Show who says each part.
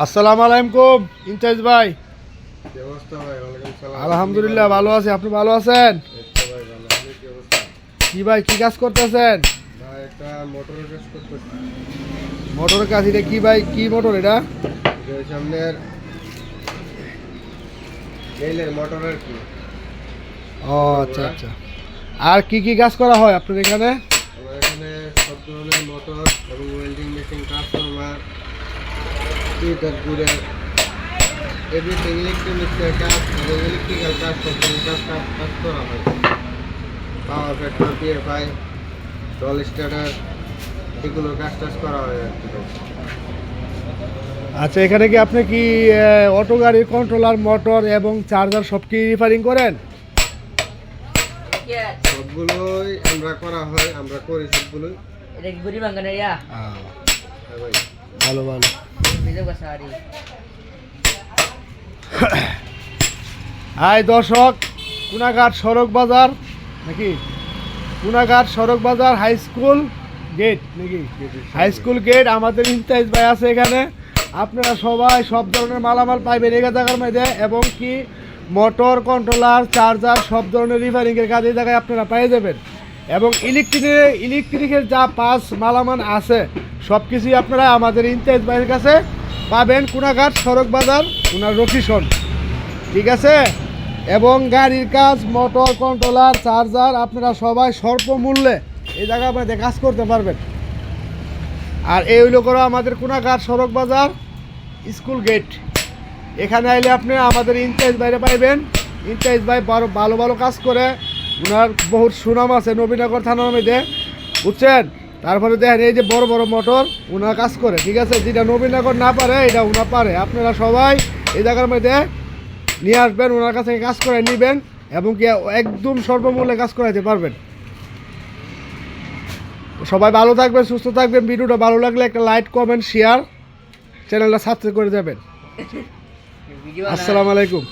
Speaker 1: আসসালামু আলাইকুম ইনচার্জ ভাই।
Speaker 2: কি অবস্থা ভাই? ওয়ালাইকুম সালাম।
Speaker 1: আলহামদুলিল্লাহ ভালো আছি, আপনি ভালো আছেন?
Speaker 2: এই তো ভাই ভালো। আপনি কি অবস্থা?
Speaker 1: কি ভাই কি কাজ করতেছেন?
Speaker 2: ভাই একটা মোটরের কাজ করতেছি।
Speaker 1: মোটরের কাজ? এটা কি ভাই, কি মোটর এটা?
Speaker 2: যে সামনের রেলের মোটর আর কি।
Speaker 1: ও আচ্ছা আচ্ছা। আর কি কি কাজ করা হয় আপনার এখানে?
Speaker 2: আমার এখানে সব ধরনের মোটর এবং ওয়েল্ডিং মেশিন, ট্রান্সফরমার, ফিল্টার ঘুরে এভরিথিং ইলেকট্রনিক্সের কাজ এবং ইলেকট্রিক্যাল কাজ, সব ধরনের কাজ করা হয়। Power factor, PFI, doll starter, এগুলোর কাজ করা হয় আর কি।
Speaker 1: আচ্ছা, এখানে কি আপনি কি অটো গাড়ির কন্ট্রোলার, মোটর এবং চার্জার সব কি রিপেয়ারিং করেন?
Speaker 2: সবগুলোই আমরা করা হয়, আমরা করি সবগুলোই।
Speaker 3: এটা কি গরিব বাঙ্গানের ইয়া?
Speaker 2: হ্যাঁ ভাই।
Speaker 1: ভালো ভালো।
Speaker 3: বিজয় কাছারি।
Speaker 1: হাই দর্শক, কুনাঘাট সড়ক বাজার নাকি? কুনাঘাট সড়ক বাজার হাই স্কুল গেট নাকি? High school gate. আমাদের ইনচার্জ ভাই আছে এখানে। আপনারা সবাই সব ধরনের মালামাল পাইবেন এই জায়গার মধ্যে, এবং কি মোটর, কন্ট্রোলার, চার্জার সব ধরনের রিপেয়ারিংয়ের কাজ এই জায়গায় আপনারা পেয়ে যাবেন। এবং ইলেকট্রিকের যা পাস মালামাল আছে সব কিছুই আপনারা আমাদের ইনচার্জ ভাইয়ের কাছে পাবেন। কুনাঘাট সড়ক বাজার, ওনার লোকেশন, ঠিক আছে? এবং গাড়ির কাজ, মোটর, কন্ট্রোলার, চার্জার আপনারা সবাই স্বল্প মূল্যে এই জায়গার মধ্যে কাজ করতে পারবেন। আর এই হইল করো আমাদের কুনাঘাট সড়ক বাজার স্কুল গেট। এখানে আইলে আপনি আমাদের ইনচার্জ বাইরে পাইবেন। ইনচার্জ ভাই ভালো ভালো কাজ করে, ওনার বহুত সুনাম আছে নবীনগর থানার মধ্যে, বুঝছেন? তারপরে দেখেন এই যে বড় বড় মোটর ওনার কাজ করে, ঠিক আছে? যেটা নবীনগর না পারে এটা ওনার পারে। আপনারা সবাই এই জায়গার মধ্যে নিয়ে আসবেন, ওনার কাছে কাজ করে নেবেন এবং কি একদম সর্বমূল্যে কাজ করাইতে পারবেন। সবাই ভালো থাকবেন, সুস্থ থাকবেন। ভিডিওটা ভালো লাগলে একটা লাইক, কমেন্ট, শেয়ার, চ্যানেলটা সাবস্ক্রাইব করে যাবেন।
Speaker 3: ভিডিও
Speaker 1: আসসালামু আলাইকুম।